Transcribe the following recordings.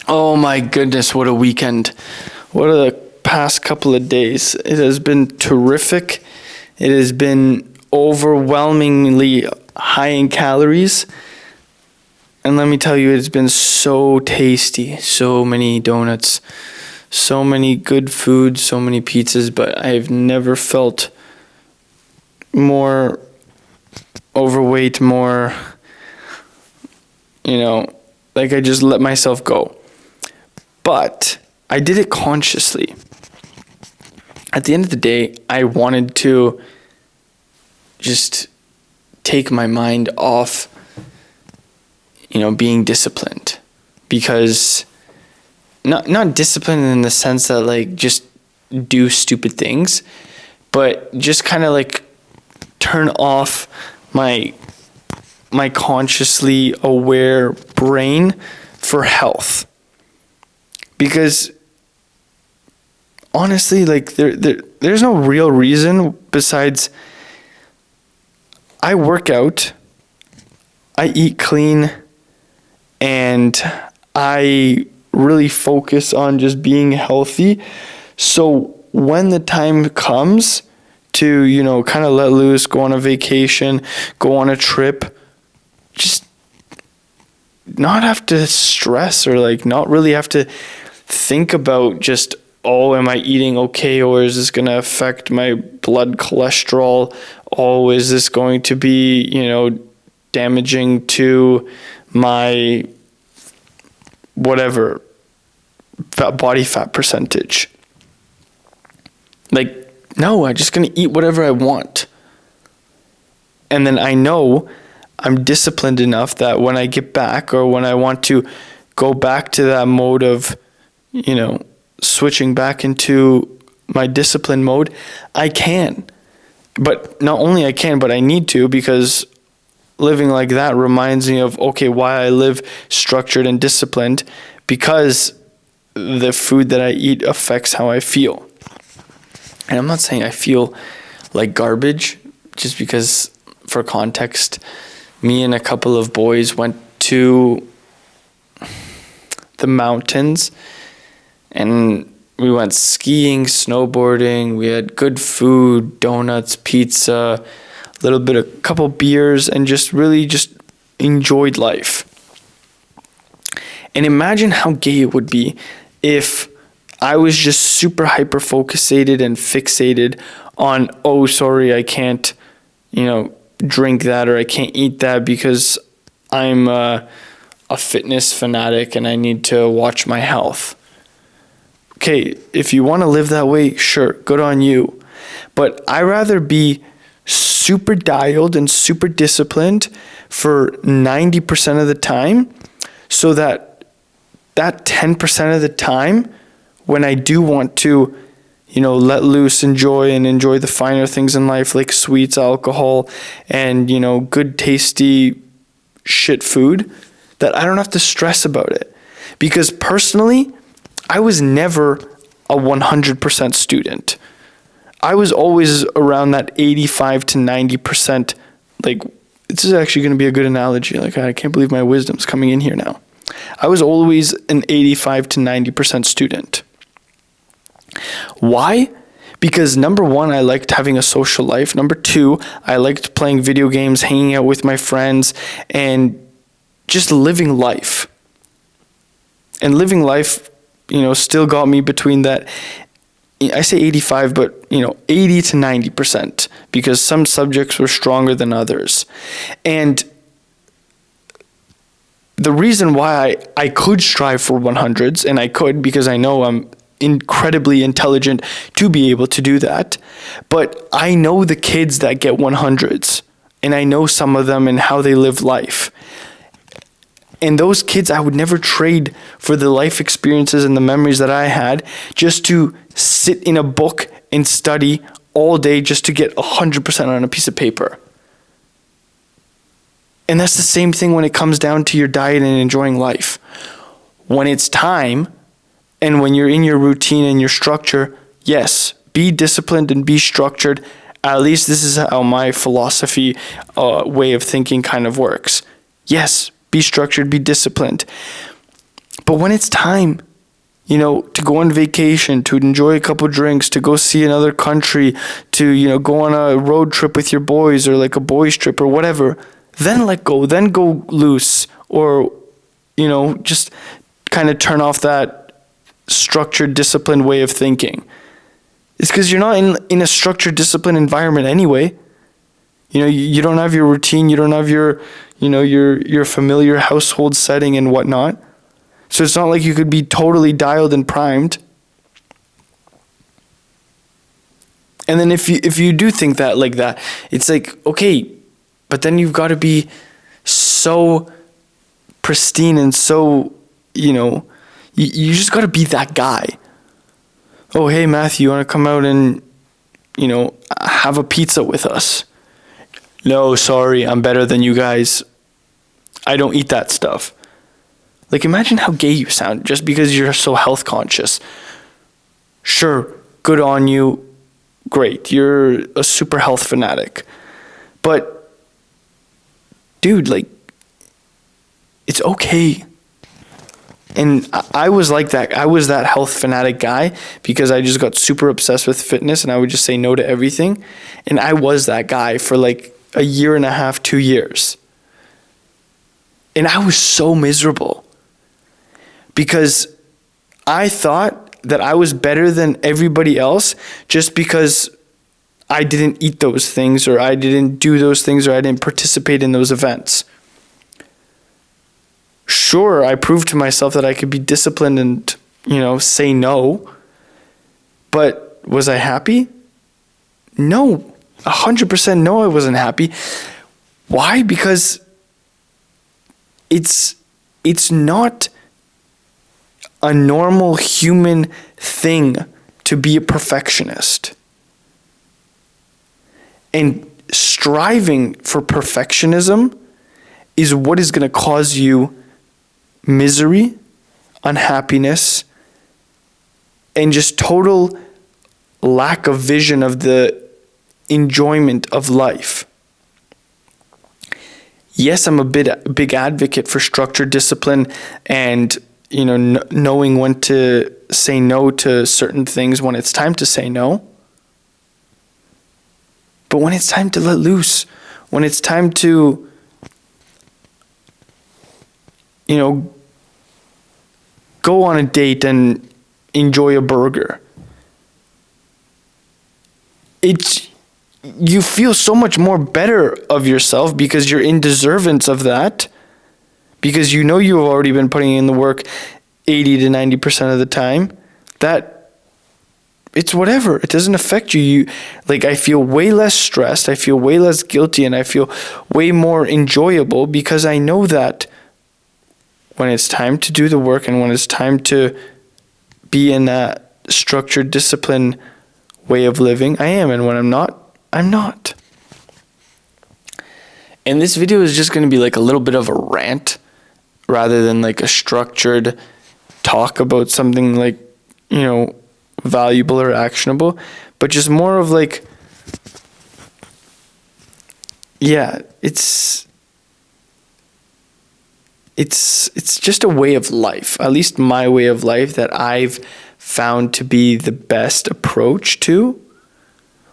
Oh my goodness, what a weekend. What are the past couple of days? It has been terrific. It has been overwhelmingly high in calories. And let me tell you, it's been so tasty. So many donuts, so many good food, so many pizzas, but I've never felt more overweight, more, like I just let myself go. But I did it consciously. At the end of the day, I wanted to just take my mind off, being disciplined. Because not disciplined in the sense that like just do stupid things, but just kind of like turn off my consciously aware brain for health. Because honestly, like there's no real reason besides I work out, I eat clean, and I really focus on just being healthy. So when the time comes to, kind of let loose, go on a vacation, go on a trip, just not have to stress or like not really have to think about just, oh, am I eating okay, or is this going to affect my blood cholesterol? Oh, is this going to be, damaging to my whatever body fat percentage? Like, no, I'm just going to eat whatever I want. And then I know I'm disciplined enough that when I get back or when I want to go back to that mode of, switching back into my discipline mode, I can. But not only I can, but I need to, because living like that reminds me of, okay, why I live structured and disciplined, because the food that I eat affects how I feel. And I'm not saying I feel like garbage, just because, for context, me and a couple of boys went to the mountains and we went skiing, snowboarding. We had good food, donuts, pizza, a couple beers, and just really just enjoyed life. And imagine how gay it would be if I was just super hyper focusated and fixated on, oh, sorry, I can't, drink that, or I can't eat that because I'm a fitness fanatic and I need to watch my health. Okay, if you want to live that way, sure, good on you. But I'd rather be super dialed and super disciplined for 90% of the time, so that 10% of the time, when I do want to, let loose, enjoy the finer things in life, like sweets, alcohol, and, good, tasty shit food, that I don't have to stress about it. Because personally, I was never a 100% student. I was always around that 85 to 90%. Like, this is actually going to be a good analogy. Like, I can't believe my wisdom's coming in here now. I was always an 85 to 90% student. Why? Because number one, I liked having a social life. Number two, I liked playing video games, hanging out with my friends, and just living life. And living life, still got me between that, I say 85, but, 80 to 90%, because some subjects were stronger than others. And the reason why I could strive for 100s, and I could because I know I'm incredibly intelligent to be able to do that, but I know the kids that get 100s, and I know some of them and how they live life. And those kids I would never trade for the life experiences and the memories that I had just to sit in a book and study all day just to get 100% on a piece of paper. And that's the same thing when it comes down to your diet and enjoying life. When it's time, and when you're in your routine and your structure, yes, be disciplined and be structured. At least this is how my philosophy, way of thinking kind of works. Yes, be structured, be disciplined. But when it's time, to go on vacation, to enjoy a couple drinks, to go see another country, to, go on a road trip with your boys or like a boys trip or whatever, then let go, then go loose, or, just kind of turn off that structured, disciplined way of thinking. It's because you're not in a structured, disciplined environment anyway. You don't have your routine, you don't have your familiar household setting and whatnot. So it's not like you could be totally dialed and primed. And then if you do think that like that, it's like, okay, but then you've got to be so pristine and so, you just got to be that guy. Oh, hey, Matthew, you want to come out and, have a pizza with us? No, sorry, I'm better than you guys. I don't eat that stuff. Like, imagine how gay you sound just because you're so health conscious. Sure, good on you. Great, you're a super health fanatic. But, dude, like, it's okay. And I was like that. I was that health fanatic guy because I just got super obsessed with fitness and I would just say no to everything. And I was that guy for like a year and a half, 2 years. And I was so miserable because I thought that I was better than everybody else just because I didn't eat those things or I didn't do those things or I didn't participate in those events. Sure, I proved to myself that I could be disciplined and, say no. But was I happy? No. 100% no, I wasn't happy. Why? Because it's not a normal human thing to be a perfectionist. And striving for perfectionism is what is going to cause you misery, unhappiness, and just total lack of vision of the enjoyment of life. Yes, I'm a big advocate for structured discipline and knowing when to say no to certain things when it's time to say no. But when it's time to let loose, when it's time to, go on a date and enjoy a burger, you feel so much more better of yourself because you're in deservance of that. Because you've already been putting in the work 80 to 90% of the time, that it's whatever. It doesn't affect you. I feel way less stressed, I feel way less guilty, and I feel way more enjoyable because I know that when it's time to do the work and when it's time to be in that structured, disciplined way of living, I am. And when I'm not, I'm not. And this video is just going to be like a little bit of a rant rather than like a structured talk about something like, valuable or actionable, but just more of like, it's just a way of life, at least my way of life that I've found to be the best approach to,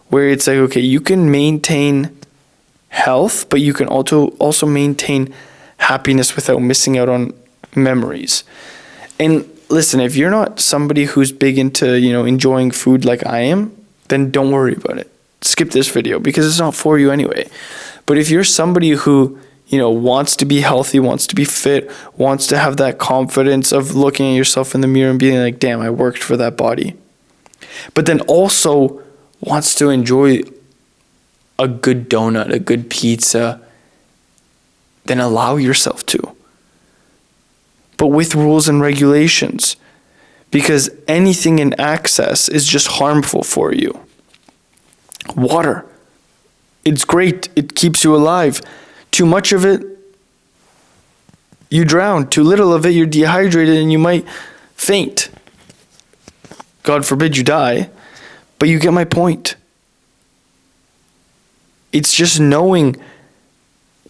where it's like, okay, you can maintain health, but you can also maintain happiness without missing out on memories. And listen, if you're not somebody who's big into, enjoying food like I am, then don't worry about it. Skip this video because it's not for you anyway. But if you're somebody who, wants to be healthy, wants to be fit, wants to have that confidence of looking at yourself in the mirror and being like, damn, I worked for that body. But then also wants to enjoy a good donut, a good pizza, then allow yourself to. But with rules and regulations, because anything in excess is just harmful for you. Water, it's great, it keeps you alive. Too much of it, you drown. Too little of it, you're dehydrated and you might faint. God forbid you die, but you get my point. It's just knowing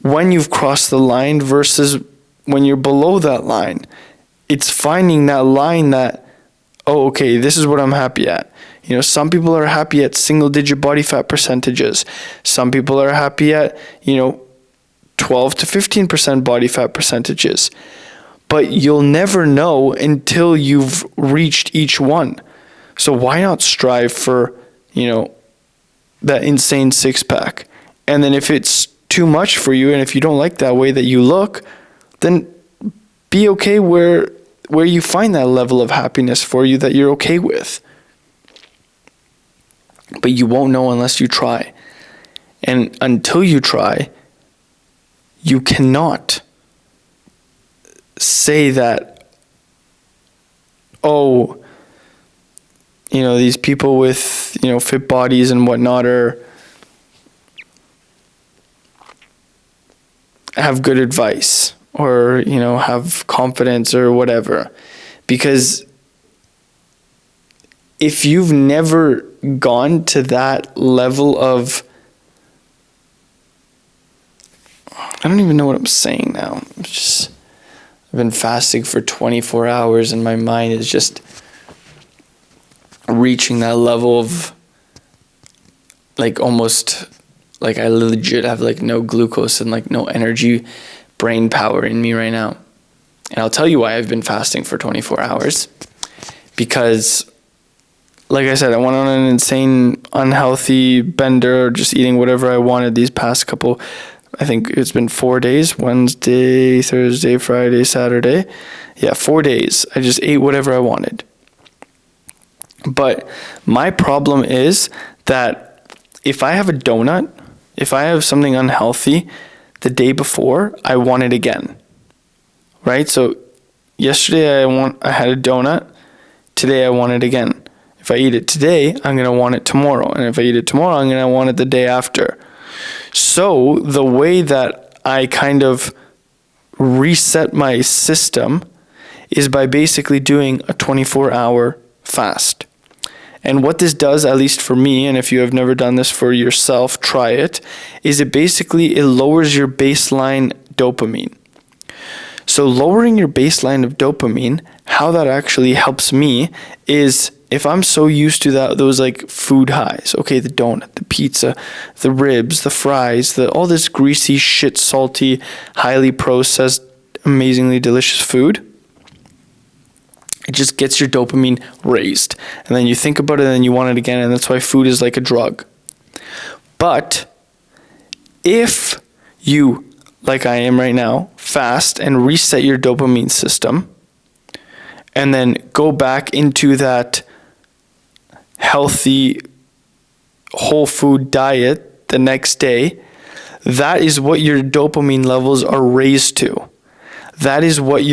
when you've crossed the line versus when you're below that line. it's finding that line that, oh, okay, this is what I'm happy at. You know, some people are happy at single digit body fat percentages. Some people are happy at, 12 to 15% body fat percentages. But you'll never know until you've reached each one. So why not strive for, that insane six pack? And then if it's too much for you and if you don't like that way that you look, then be okay where you find that level of happiness for you that you're okay with. But you won't know unless you try. And until you try, you cannot say that, oh, these people with, fit bodies and whatnot have good advice or, have confidence or whatever. Because if you've never gone to that level of, I don't even know what I'm saying now. I've been fasting for 24 hours and my mind is just reaching that level of almost I legit have no glucose and no energy brain power in me right now. And I'll tell you why I've been fasting for 24 hours. Because like I said, I went on an insane unhealthy bender, just eating whatever I wanted these past couple, I think it's been 4 days, Wednesday, Thursday, Friday, Saturday. Yeah, 4 days. I just ate whatever I wanted. But my problem is that if I have a donut, if I have something unhealthy the day before, I want it again. Right? So yesterday I had a donut. Today I want it again. If I eat it today, I'm going to want it tomorrow. And if I eat it tomorrow, I'm going to want it the day after. So the way that I kind of reset my system is by basically doing a 24-hour fast. And what this does, at least for me, and if you have never done this for yourself, try it, is it lowers your baseline dopamine. So lowering your baseline of dopamine, how that actually helps me is if I'm so used to those food highs, okay, the donut, the pizza, the ribs, the fries, all this greasy, shit, salty, highly processed, amazingly delicious food, it just gets your dopamine raised. And then you think about it and then you want it again, and that's why food is like a drug. But if you, like I am right now, fast and reset your dopamine system, and then go back into that healthy whole food diet the next day, that is what your dopamine levels are raised to. That is what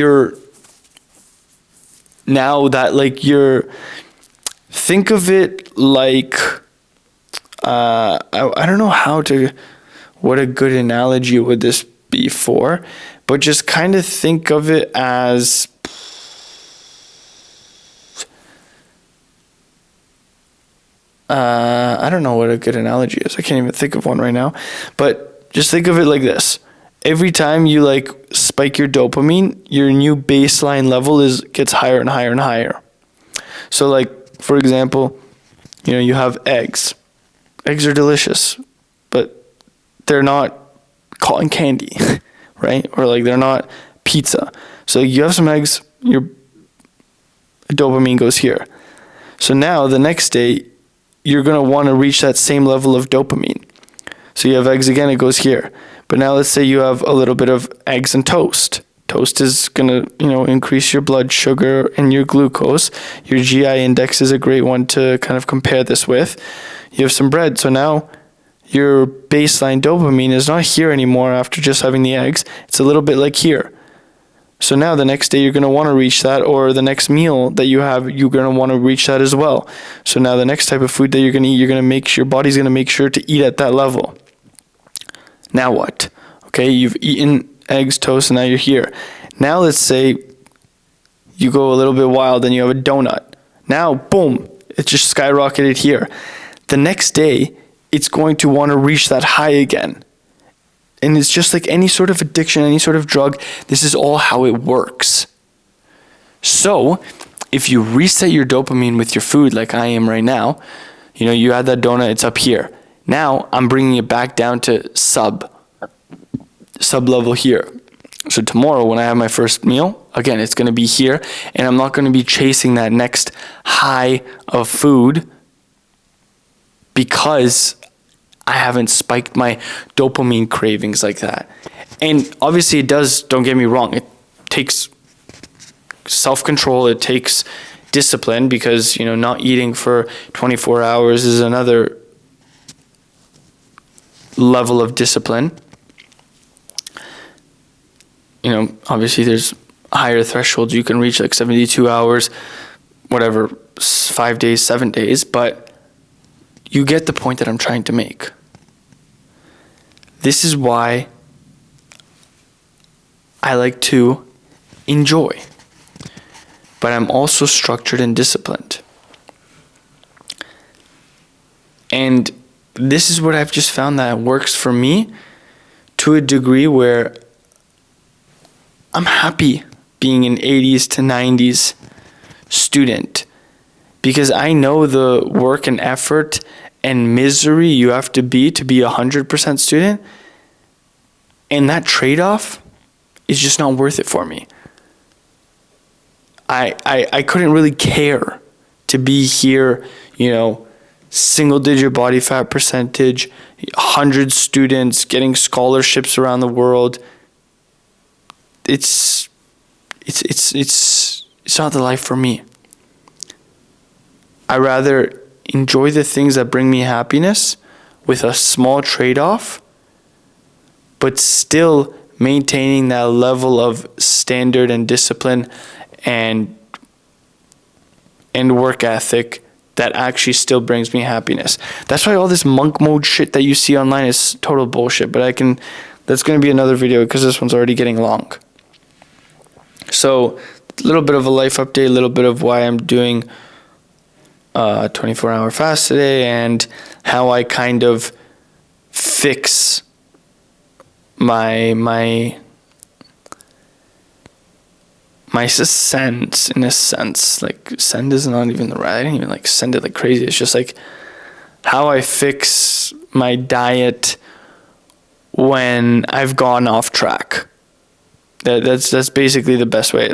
think of it I don't know what a good analogy would this be for, but just kind of think of it as I don't know what a good analogy is. I can't even think of one right now. But just think of it like this. Every time you spike your dopamine, your new baseline level gets higher and higher and higher. So for example, you have eggs. Eggs are delicious, but they're not cotton candy, right? Or they're not pizza. So you have some eggs, your dopamine goes here. So now the next day, you're going to want to reach that same level of dopamine. So you have eggs again, it goes here. But now let's say you have a little bit of eggs and toast. Toast is going to, increase your blood sugar and your glucose. Your GI index is a great one to kind of compare this with. You have some bread. So now your baseline dopamine is not here anymore after just having the eggs. It's a little bit like here. So now the next day you're going to want to reach that, or the next meal that you have, you're going to want to reach that as well. So now the next type of food that you're going to eat, your body's going to make sure to eat at that level. Now what? Okay, you've eaten eggs, toast, and now you're here. Now let's say you go a little bit wild and you have a donut. Now, boom, it just skyrocketed here. The next day, it's going to want to reach that high again. And it's just like any sort of addiction, any sort of drug, this is all how it works. So if you reset your dopamine with your food like I am right now, you had that donut, it's up here. Now I'm bringing it back down to sub level here. So tomorrow when I have my first meal, again, it's going to be here, and I'm not going to be chasing that next high of food because I haven't spiked my dopamine cravings like that. And obviously it does, don't get me wrong, it takes self-control, it takes discipline, because not eating for 24 hours is another level of discipline. Obviously there's higher thresholds you can reach, like 72 hours, whatever, 5 days, 7 days, but you get the point that I'm trying to make. This is why I like to enjoy, but I'm also structured and disciplined. And this is what I've just found that works for me to a degree where I'm happy being an 80s to 90s student, because I know the work and effort and misery you have to be 100% student, and that trade-off is just not worth it for me. I couldn't really care to be here, single digit body fat percentage, 100 students getting scholarships around the world. It's not the life for me. I rather enjoy the things that bring me happiness with a small trade-off, but still maintaining that level of standard and discipline and work ethic that actually still brings me happiness. That's why all this monk mode shit that you see online is total bullshit, but that's going to be another video because this one's already getting long. So a little bit of a life update, a little bit of why I'm doing a 24-hour fast today, and how I kind of fix my sense, in a sense. Like, send is not even the right, I didn't even send it like crazy. It's just how I fix my diet when I've gone off track. That's basically the best way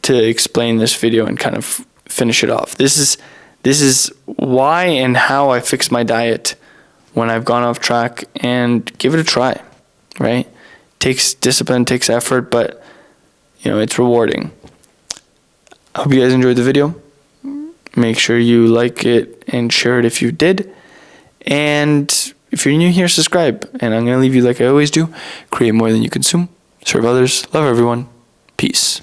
to explain this video and kind of finish it off. This is why and how I fix my diet when I've gone off track, and give it a try, right? Takes discipline, takes effort, but it's rewarding. I hope you guys enjoyed the video. Make sure you like it and share it if you did. And if you're new here, subscribe. And I'm going to leave you like I always do. Create more than you consume. Serve others. Love everyone. Peace.